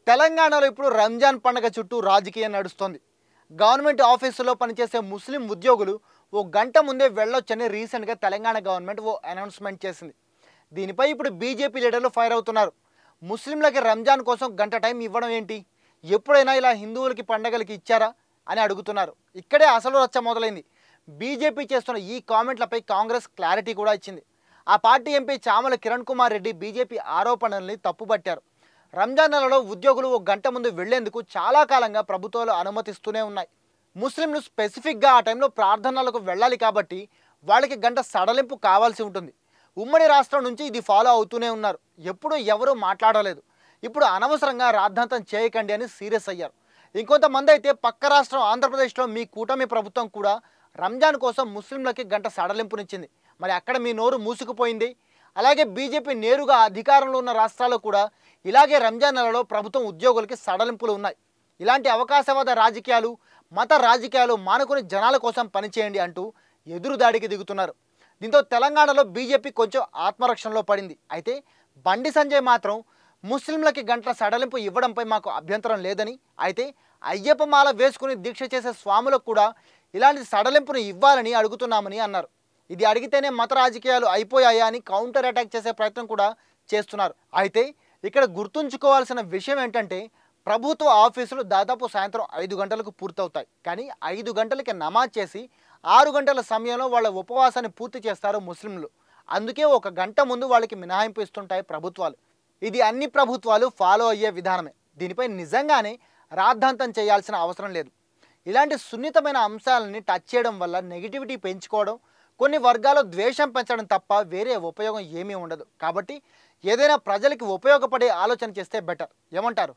తెలంగాణలో ఇప్పుడు రంజాన్ పండుగ చుట్టూ రాజకీయం నడుస్తోంది. గవర్నమెంట్ ఆఫీసులో పనిచేసే ముస్లిం ఉద్యోగులు ఓ గంట ముందే వెళ్ళొచ్చని రీసెంట్గా తెలంగాణ గవర్నమెంట్ ఓ అనౌన్స్మెంట్ చేసింది. దీనిపై ఇప్పుడు బీజేపీ లీడర్లు ఫైర్ అవుతున్నారు. ముస్లింలకి రంజాన్ కోసం గంట టైం ఇవ్వడం ఏంటి, ఎప్పుడైనా ఇలా హిందువులకి పండగలకి ఇచ్చారా అని అడుగుతున్నారు. ఇక్కడే అసలు రచ్చ మొదలైంది. బీజేపీ చేస్తున్న ఈ కామెంట్లపై కాంగ్రెస్ క్లారిటీ కూడా ఇచ్చింది. ఆ party MP Chamala Kiran Kumar Reddy BJP ఆరోపణల్ని తప్పుపట్టారు. రంజాన్ నెలలో ఉద్యోగులు ఓ గంట ముందు వెళ్లేందుకు చాలా కాలంగా ప్రభుత్వాలు అనుమతిస్తూనే ఉన్నాయి. ముస్లింలు స్పెసిఫిక్గా ఆ టైంలో ప్రార్థనలకు వెళ్ళాలి కాబట్టి వాళ్ళకి గంట సడలింపు కావాల్సి ఉంటుంది. ఉమ్మడి రాష్ట్రం నుంచి ఇది ఫాలో అవుతూనే ఉన్నారు. ఎప్పుడూ ఎవరూ మాట్లాడలేదు. ఇప్పుడు అనవసరంగా రాద్ధాంతం చేయకండి అని సీరియస్ అయ్యారు. ఇంకొంతమంది అయితే పక్క రాష్ట్రం ఆంధ్రప్రదేశ్లో మీ కూటమి ప్రభుత్వం కూడా రంజాన్ కోసం ముస్లింలకి గంట సడలింపునిచ్చింది. మరి అక్కడ మీ నోరు మూసుకుపోయింది. అలాగే బీజేపీ నేరుగా అధికారంలో ఉన్న రాష్ట్రాల్లో కూడా ఇలాగే రంజాన్ నెలలో ప్రభుత్వం ఉద్యోగులకి సడలింపులు ఉన్నాయి. ఇలాంటి అవకాశవాద రాజకీయాలు, మత రాజకీయాలు మానుకుని జనాల కోసం పనిచేయండి అంటూ ఎదురుదాడికి దిగుతున్నారు. దీంతో తెలంగాణలో బీజేపీ కొంచెం ఆత్మరక్షణలో పడింది. అయితే బండి సంజయ్ మాత్రం ముస్లింలకి గంటల సడలింపు ఇవ్వడంపై మాకు అభ్యంతరం లేదని, అయితే అయ్యప్ప మాల వేసుకుని దీక్ష చేసే స్వాములకు కూడా ఇలాంటి సడలింపును ఇవ్వాలని అడుగుతున్నామని అన్నారు. ఇది అడిగితేనే మత రాజకీయాలు అయిపోయాయా అని కౌంటర్ అటాక్ చేసే ప్రయత్నం కూడా చేస్తున్నారు. అయితే ఇక్కడ గుర్తుంచుకోవాల్సిన విషయం ఏంటంటే, ప్రభుత్వ ఆఫీసులు దాదాపు సాయంత్రం 5 గంటలకు పూర్తవుతాయి. కానీ 5 గంటలకి నమాజ్ చేసి 6 గంటల సమయంలో వాళ్ళ ఉపవాసాన్ని పూర్తి చేస్తారు ముస్లింలు. అందుకే ఒక గంట ముందు వాళ్ళకి మినహాయింపు ఇస్తుంటాయి ప్రభుత్వాలు. ఇది అన్ని ప్రభుత్వాలు ఫాలో అయ్యే విధానమే. దీనిపై నిజంగానే రాద్ధాంతం చేయాల్సిన అవసరం లేదు. ఇలాంటి సున్నితమైన అంశాలని టచ్ చేయడం వల్ల నెగిటివిటీ పెంచుకోవడం, కొన్ని వర్గాల్లో ద్వేషం పెంచడం తప్ప వేరే ఉపయోగం ఏమీ ఉండదు. కాబట్టి ఏదైనా ప్రజలకి ఉపయోగపడే ఆలోచన చేస్తే బెటర్. ఏమంటారు?